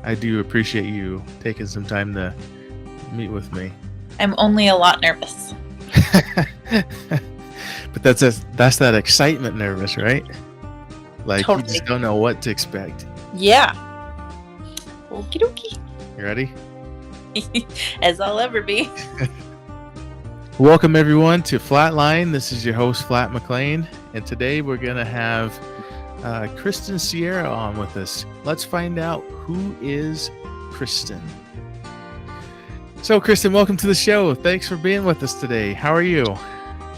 I do appreciate you taking some time to meet with me. I'm only a lot nervous. But that's that excitement nervous, right? Like Totally. you just don't know what to expect. Yeah. Okie dokie. You ready? As I'll ever be. Welcome everyone to PhlattLine. This is your host Flatt McLean, and today we're gonna have Kristen Sierra on with us. Let's find out who is Kristen. So Kristen, welcome to the show. Thanks for being with us today. How are you?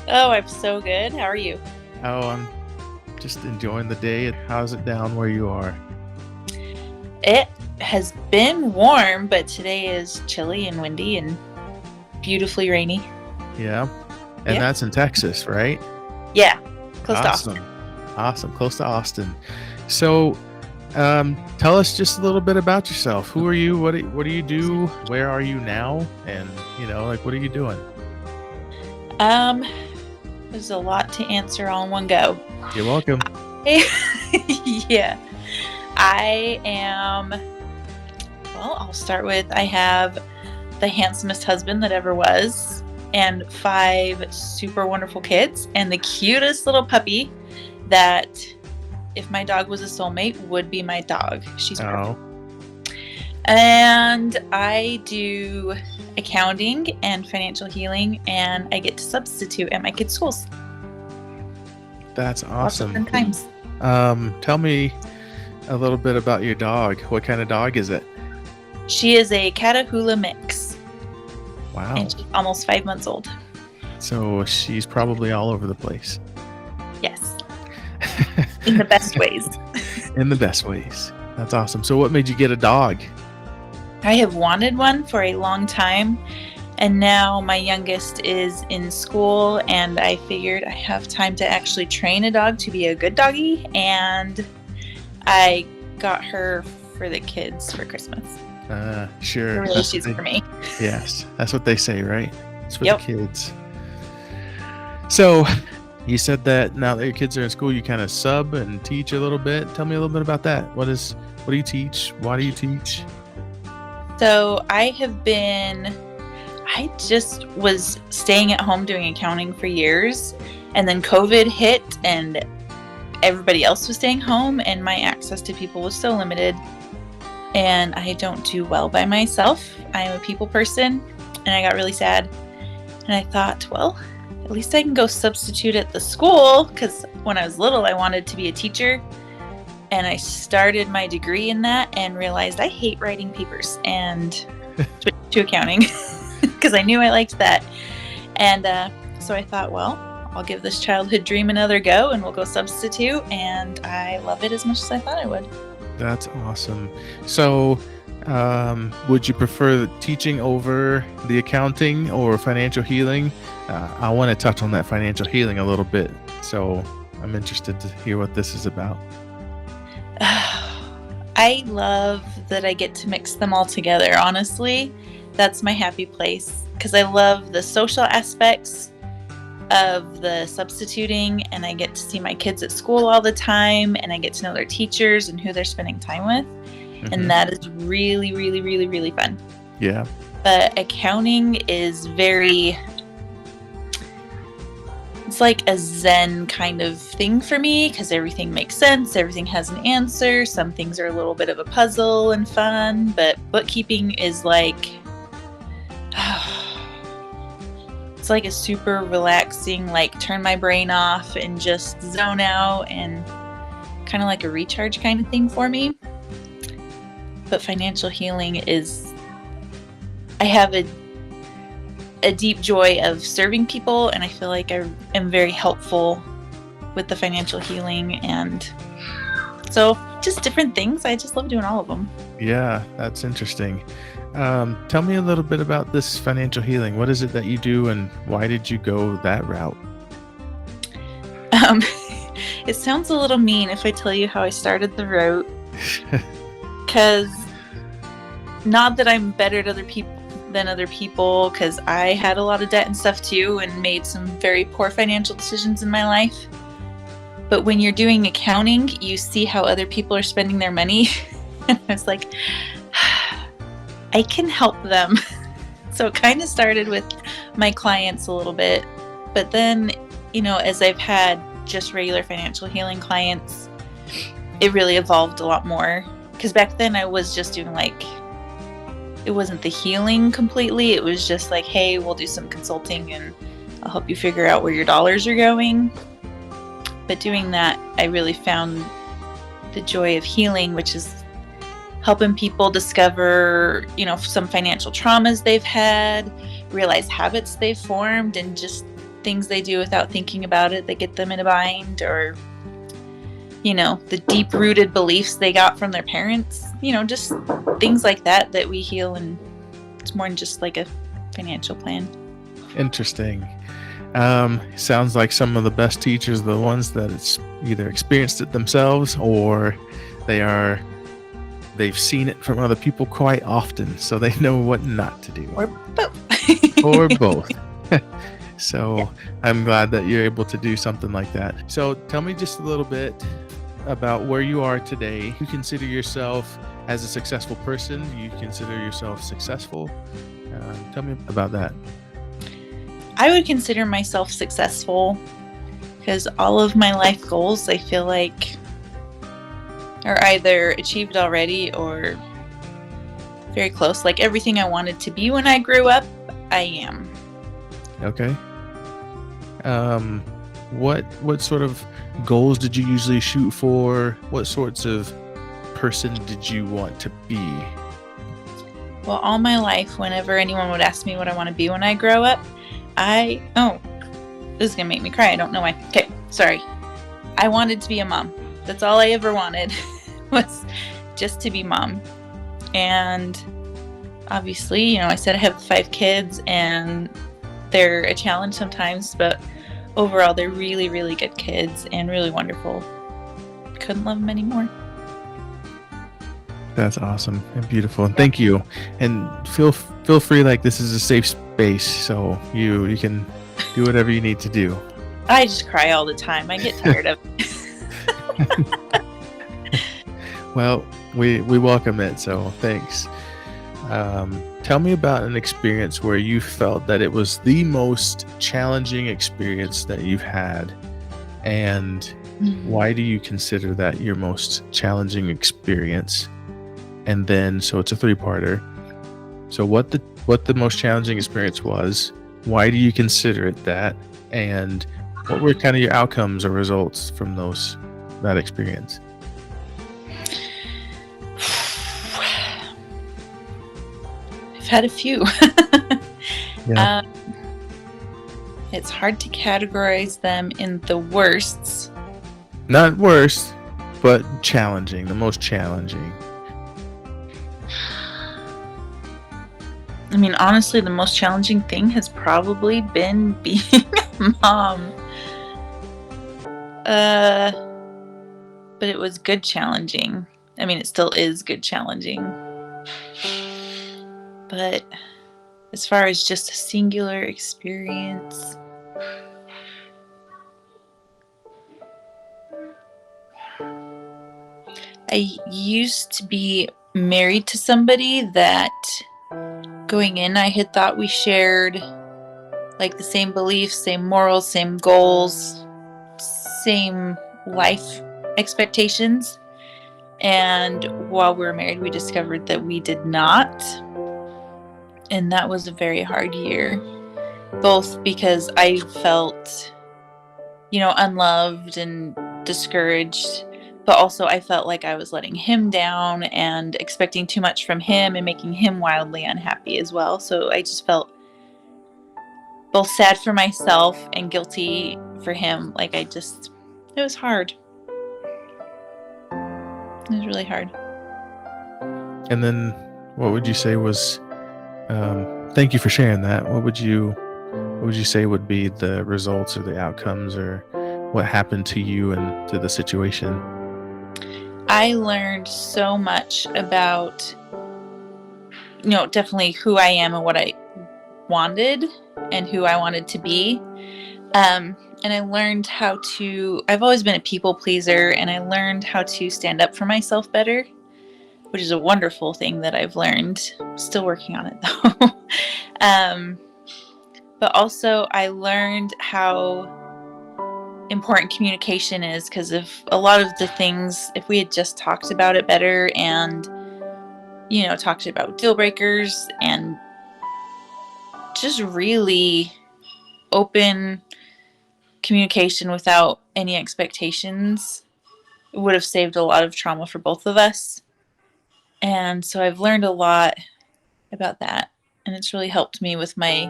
Oh, I'm so good. How are you? Oh, I'm just enjoying the day. How's it down where you are? It has been warm, but today is chilly and windy and beautifully rainy. Yeah. And that's in Texas, right? Yeah. Close to Austin. Awesome. Close to Austin. So tell us just a little bit about yourself. Who are you? What do you do? Where are you now? And, what are you doing? There's a lot to answer all in one go. You're welcome. Yeah. I am, well, I'll start with, I have the handsomest husband that ever was, and 5 super wonderful kids, and the cutest little puppy that, if my dog was a soulmate, would be my dog. She's perfect. And I do accounting and financial healing, and I get to substitute at my kids' schools. That's awesome. Lots of times. Tell me a little bit about your dog. What kind of dog is it? She is a Catahoula mix. Wow. And she's almost 5 months old. So she's probably all over the place. Yes. In the best ways. In the best ways. That's awesome. So what made you get a dog? I have wanted one for a long time, and now my youngest is in school, and I figured I have time to actually train a dog to be a good doggy, and I got her for the kids for Christmas. Sure. Really, she's for me. Yes, that's what they say, right? It's for the kids. So you said that now that your kids are in school, you kind of sub and teach a little bit. Tell me a little bit about that. What do you teach? Why do you teach? So I just was staying at home doing accounting for years, and then COVID hit and everybody else was staying home and my access to people was so limited, and I don't do well by myself. I am a people person, and I got really sad, and I thought, well, at least I can go substitute at the school, because when I was little I wanted to be a teacher. And I started my degree in that and realized I hate writing papers, and switched to accounting because I knew I liked that. And so I thought, well, I'll give this childhood dream another go and we'll go substitute. And I love it as much as I thought I would. That's awesome. So would you prefer teaching over the accounting or financial healing? I want to touch on that financial healing a little bit. So I'm interested to hear what this is about. I love that I get to mix them all together. Honestly, that's my happy place, because I love the social aspects of the substituting, and I get to see my kids at school all the time, and I get to know their teachers and who they're spending time with. Mm-hmm. And that is really, really, really, really fun. Yeah. But accounting is it's like a Zen kind of thing for me, because everything makes sense. Everything has an answer. Some things are a little bit of a puzzle and fun, but bookkeeping is like, it's like a super relaxing, like turn my brain off and just zone out, and kind of like a recharge kind of thing for me. But financial healing is, I have a deep joy of serving people, and I feel like I am very helpful with the financial healing, and so just different things. I just love doing all of them. Yeah, that's interesting. Tell me a little bit about this financial healing. What is it that you do, and why did you go that route? It sounds a little mean if I tell you how I started the route, because not that I'm better than other people, because I had a lot of debt and stuff too, and made some very poor financial decisions in my life. But when you're doing accounting, you see how other people are spending their money. And I was like, I can help them. So it kind of started with my clients a little bit, but then, as I've had just regular financial healing clients, it really evolved a lot more. Because back then I was just doing it wasn't the healing completely. It was just like, hey, we'll do some consulting and I'll help you figure out where your dollars are going. But doing that, I really found the joy of healing, which is helping people discover, some financial traumas they've had, realize habits they've formed, and just things they do without thinking about it that get them in a bind, or, the deep-rooted beliefs they got from their parents, just things like that we heal, and it's more than just like a financial plan. Interesting. Sounds like some of the best teachers are the ones that it's either experienced it themselves or they've seen it from other people quite often, so they know what not to do. Or both. Or both. So yeah. I'm glad that you're able to do something like that. So tell me just a little bit about where you are today. You consider yourself as a successful person? Do you consider yourself successful? Tell me about that. I would consider myself successful because all of my life goals, I feel like, are either achieved already or very close. Like everything I wanted to be when I grew up, I am. Okay. What sort of goals did you usually shoot for? What sorts of person did you want to be? Well, all my life, whenever anyone would ask me what I want to be when I grow up, this is going to make me cry. I don't know why. Okay, sorry. I wanted to be a mom. That's all I ever wanted was just to be mom. And obviously, I said I have 5 kids and they're a challenge sometimes, but overall they're really, really good kids and really wonderful. Couldn't love them anymore. That's awesome and beautiful. And thank you. And feel free, like this is a safe space, so you can do whatever you need to do. I just cry all the time. I get tired of it. Well, we welcome it, so thanks. Tell me about an experience where you felt that it was the most challenging experience that you've had, and why do you consider that your most challenging experience? And then, so it's a 3-parter. So what the most challenging experience was, why do you consider it that, and what were kind of your outcomes or results from that experience? I've had a few. Yeah. It's hard to categorize them in the worsts. Not worst, but challenging, the most challenging. I mean, honestly, the most challenging thing has probably been being a mom. But it was good challenging. I mean, it still is good challenging. But as far as just a singular experience, I used to be married to somebody that going in, I had thought we shared like the same beliefs, same morals, same goals, same life expectations. And while we were married, we discovered that we did not. And that was a very hard year, both because I felt, unloved and discouraged, but also I felt like I was letting him down and expecting too much from him and making him wildly unhappy as well. So I just felt both sad for myself and guilty for him. It was hard. It was really hard. And then what would you say was, thank you for sharing that. What would you say would be the results or the outcomes or what happened to you and to the situation? I learned so much about, definitely who I am and what I wanted and who I wanted to be. And I learned I've always been a people pleaser, and I learned how to stand up for myself better. which is a wonderful thing that I've learned. Still working on it though. But also I learned how important communication is, because if a lot of the things, if we had just talked about it better and, talked about deal breakers and just really open communication without any expectations, it would have saved a lot of trauma for both of us. And so I've learned a lot about that, and it's really helped me with my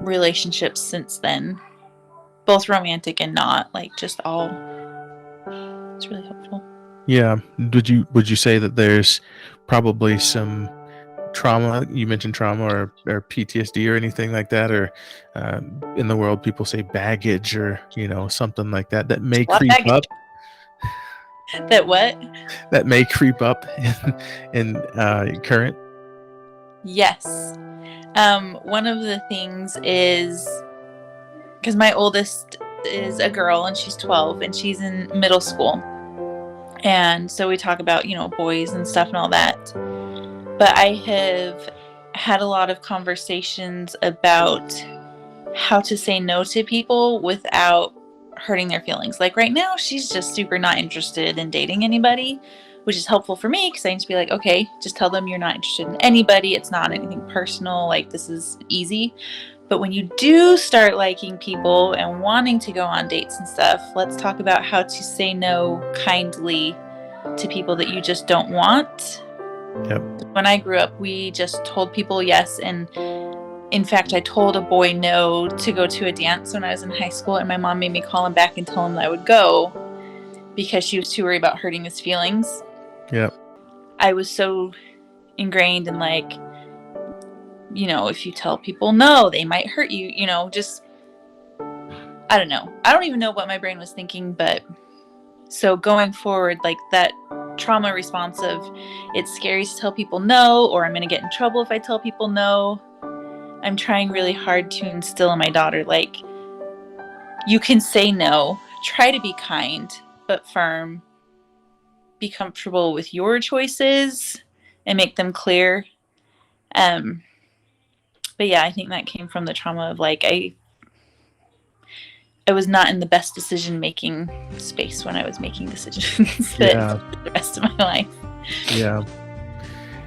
relationships since then, both romantic and not, like just all. It's really helpful. Yeah. Would you say that there's probably some trauma? You mentioned trauma or PTSD or anything like that, or in the world people say baggage or something like that may creep up. That what? That may creep up in current. Yes. One of the things is, because my oldest is a girl and she's 12 and she's in middle school. And so we talk about, boys and stuff and all that. But I have had a lot of conversations about how to say no to people without hurting their feelings. Like right now, she's just super not interested in dating anybody, which is helpful for me because I need to be like, okay, just tell them you're not interested in anybody. It's not anything personal. Like, this is easy. But when you do start liking people and wanting to go on dates and stuff, let's talk about how to say no kindly to people that you just don't want. Yep. When I grew up, we just told people yes. And in fact, I told a boy no to go to a dance when I was in high school, and my mom made me call him back and tell him that I would go because she was too worried about hurting his feelings. Yep. I was so ingrained in like, if you tell people no, they might hurt you, just, I don't know. I don't even know what my brain was thinking, but so going forward, like that trauma response of it's scary to tell people no, or I'm going to get in trouble if I tell people no. I'm trying really hard to instill in my daughter, like, you can say no, try to be kind, but firm, be comfortable with your choices and make them clear. But yeah, I think that came from the trauma of like, I was not in the best decision-making space when I was making decisions for the rest of my life. Yeah.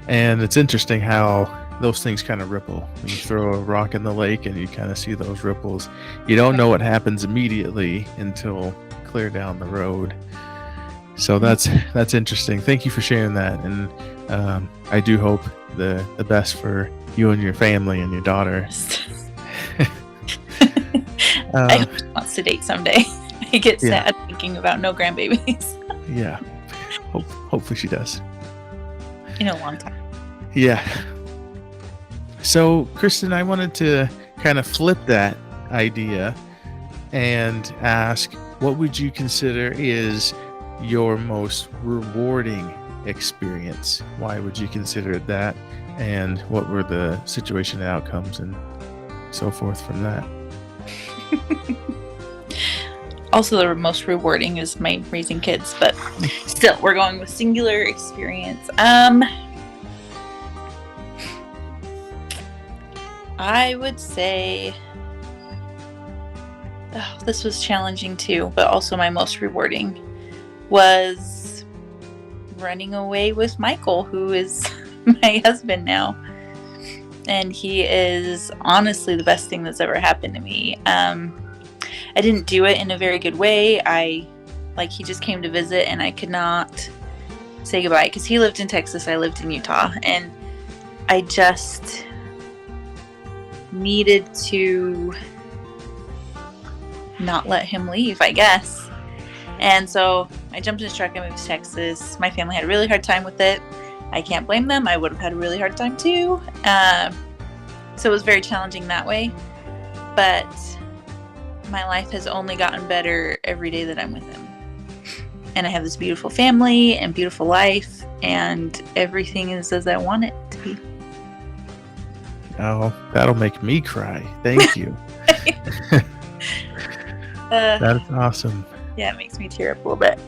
And it's interesting how those things kind of ripple. When you throw a rock in the lake and you kind of see those ripples, you don't know what happens immediately until clear down the road. So that's interesting. Thank you for sharing that. And I do hope the best for you and your family and your daughter. I hope she wants to date someday. I get sad thinking about no grandbabies. Yeah. Hopefully she does. In a long time. Yeah. So, Kristen, I wanted to kind of flip that idea and ask, what would you consider is your most rewarding experience? Why would you consider it that? And what were the situation and outcomes and so forth from that? Also, the most rewarding is my raising kids, but still, we're going with singular experience. I would say, this was challenging too, but also my most rewarding was running away with Michael, who is my husband now. And he is honestly the best thing that's ever happened to me. I didn't do it in a very good way. He just came to visit and I could not say goodbye because he lived in Texas, I lived in Utah, and I just needed to not let him leave, I guess. And so I jumped in his truck and moved to Texas. My family had a really hard time with it. I can't blame them. I would have had a really hard time too. So it was very challenging that way. But my life has only gotten better every day that I'm with him. And I have this beautiful family and beautiful life, and everything is as I want it to be. Oh, that'll make me cry. Thank you. That's awesome. Yeah, it makes me tear up a little bit.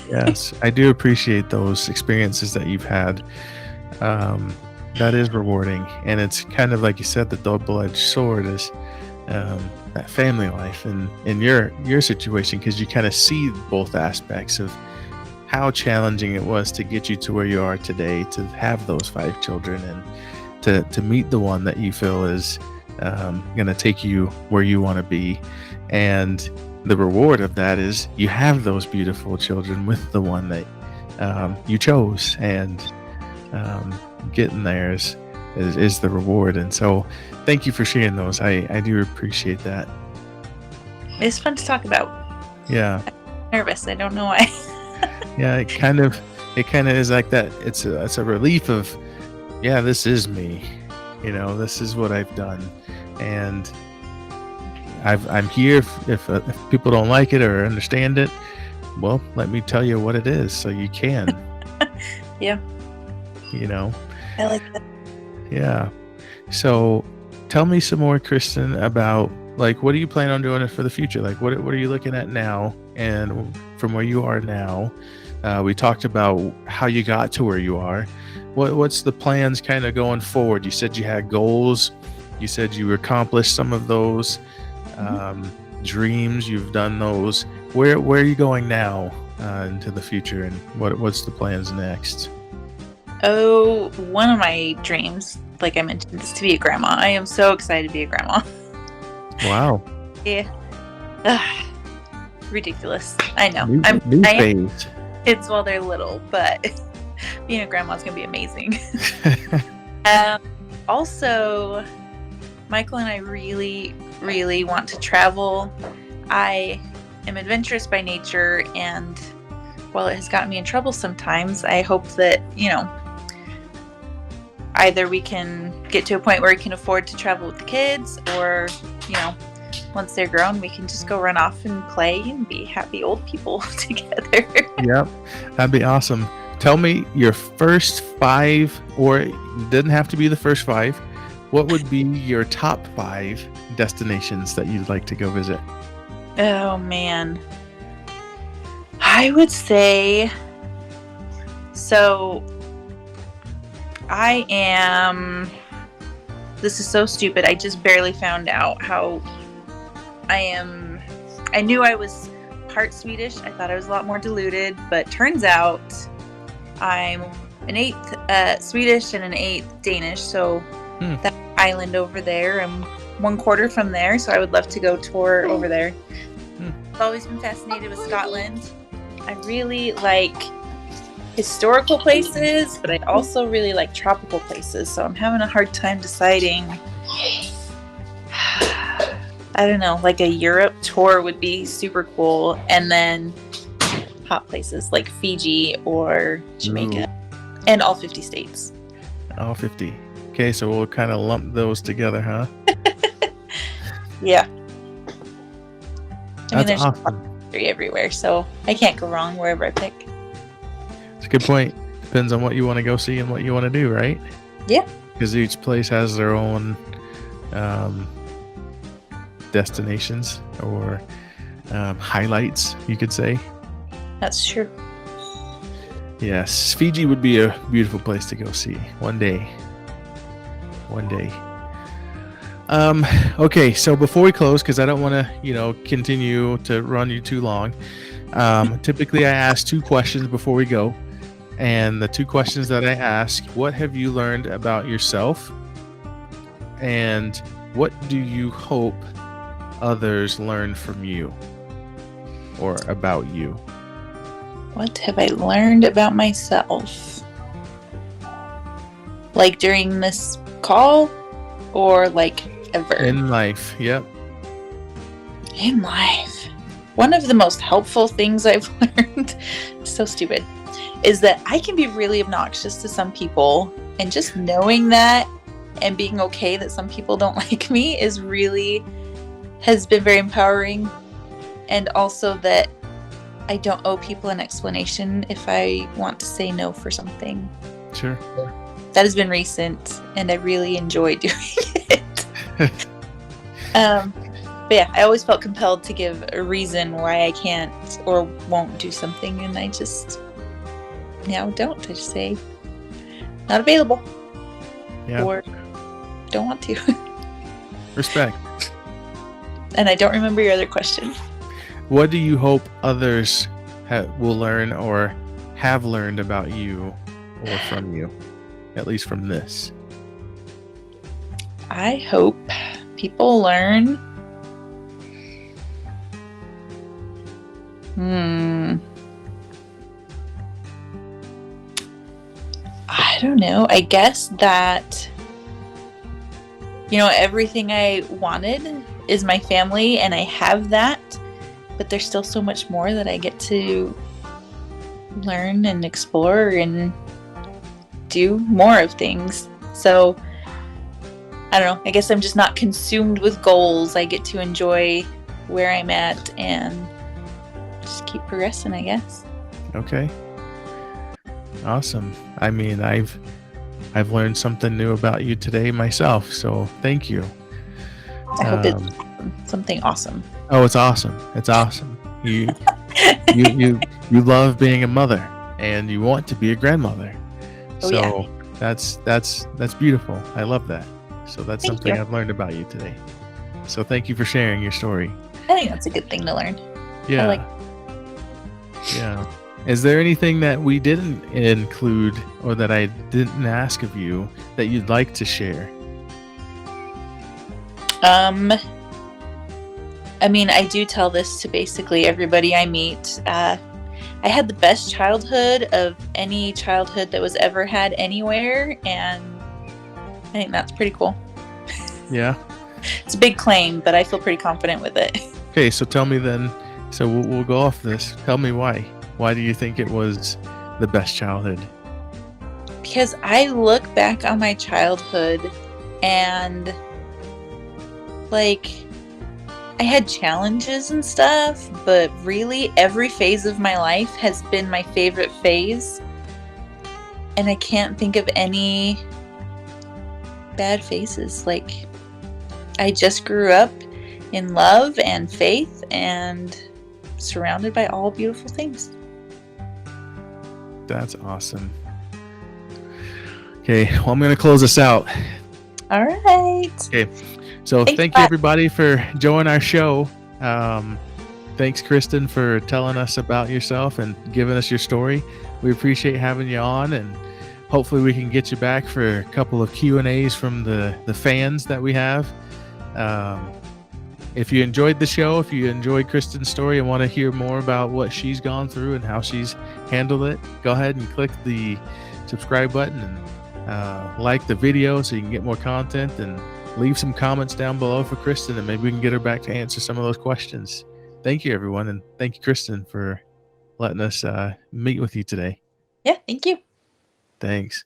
Yes, I do appreciate those experiences that you've had. That is rewarding, and it's kind of like you said, the double-edged sword is that family life, and in your situation, because you kind of see both aspects of how challenging it was to get you to where you are today, to have those 5 children, and to meet the one that you feel is going to take you where you want to be, and the reward of that is you have those beautiful children with the one that you chose, and getting there is the reward. And so thank you for sharing those. I do appreciate that. It's fun to talk about. Yeah. I'm nervous. I don't know why. Yeah, it kind of is like that. It's a relief of, yeah, this is me. This is what I've done, and I'm here. If people don't like it or understand it, well, let me tell you what it is, so you can. Yeah. I like that. Yeah. So, tell me some more, Kristen, about like what do you plan on doing for the future? Like what are you looking at now, and from where you are now? We talked about how you got to where you are. What's the plans kind of going forward? You said you had goals. You said you accomplished some of those dreams. You've done those. Where are you going now into the future, and what's the plans next? Oh, one of my dreams, like I mentioned, is to be a grandma. I am so excited to be a grandma. Wow. Yeah. Ridiculous. I know. New I phase. am kids while they're little, but being a grandma is going to be amazing. Also, Michael and I really, really want to travel. I am adventurous by nature, and while it has gotten me in trouble sometimes, I hope that, either we can get to a point where we can afford to travel with the kids, or, once they're grown, we can just go run off and play and be happy old people together. Yep, that'd be awesome. Tell me your first 5, or it doesn't have to be the first 5. What would be your top 5 destinations that you'd like to go visit? Oh, man. I would say, so this is so stupid. I just barely found out how I knew I was part Swedish. I thought I was a lot more diluted, but turns out I'm an 1/8 Swedish and an 1/8 Danish. So that island over there, I'm 1/4 from there. So I would love to go tour over there. I've always been fascinated with Scotland. I really like historical places, but I also really like tropical places. So I'm having a hard time deciding. I don't know, like a Europe tour would be super cool. And then hot places like Fiji or Jamaica. Ooh. And all 50 states. All 50. Okay, so we'll kind of lump those together, huh? Yeah. That's awesome. Everywhere, so I can't go wrong wherever I pick. It's a good point. Depends on what you want to go see and what you want to do, right? Yeah. Because each place has their own destinations or highlights, you could say. That's true. Yes, Fiji would be a beautiful place to go see one day. Okay, so before we close, because I don't want to, continue to run you too long, typically I ask 2 questions before we go. And the 2 questions that I ask, what have you learned about yourself? And what do you hope others learn from you or about you? What have I learned about myself? Like during this call, or like ever? In life, yep. In life. One of the most helpful things I've learned, so stupid, is that I can be really obnoxious to some people, and just knowing that and being okay that some people don't like me has been very empowering. And also that I don't owe people an explanation if I want to say no for something. Sure. That has been recent, and I really enjoy doing it. But yeah, I always felt compelled to give a reason why I can't or won't do something, and I just now don't. I just say not available, or don't want to. Respect. And I don't remember your other question. What do you hope others will learn or have learned about you or from you, at least from this? I hope people learn. I don't know. I guess that, everything I wanted is my family, and I have that, but there's still so much more that I get to learn and explore and do more of things. So I don't know. I guess I'm just not consumed with goals. I get to enjoy where I'm at and just keep progressing, I guess. Okay. Awesome. I mean, I've learned something new about you today myself, so thank you. I hope it's something awesome. Oh, it's awesome. It's awesome. You love being a mother, and you want to be a grandmother. Oh, so yeah. that's beautiful. I love that. So that's Thank something you. I've learned about you today. So thank you for sharing your story. I think that's a good thing to learn. Yeah. Yeah. Is there anything that we didn't include or that I didn't ask of you that you'd like to share? I mean, I do tell this to basically everybody I meet. I had the best childhood of any childhood that was ever had anywhere, and I think that's pretty cool. Yeah. It's a big claim, but I feel pretty confident with it. Okay, so tell me then. So we'll go off this. Tell me why. Why do you think it was the best childhood? Because I look back on my childhood and, I had challenges and stuff, but really every phase of my life has been my favorite phase. And I can't think of any bad phases. I just grew up in love and faith and surrounded by all beautiful things. That's awesome. Okay, well, I'm going to close this out. All right. Okay, so thank you everybody for joining our show. Thanks, Kristen, for telling us about yourself and giving us your story. We appreciate having you on, and hopefully we can get you back for a couple of Q&As from the fans that we have. If you enjoyed the show, if you enjoyed Kristen's story and want to hear more about what she's gone through and how she's handled it, go ahead and click the subscribe button and like the video so you can get more content, and leave some comments down below for Kristen, and maybe we can get her back to answer some of those questions. Thank you, everyone, and thank you, Kristen, for letting us meet with you today. Yeah, thank you. Thanks.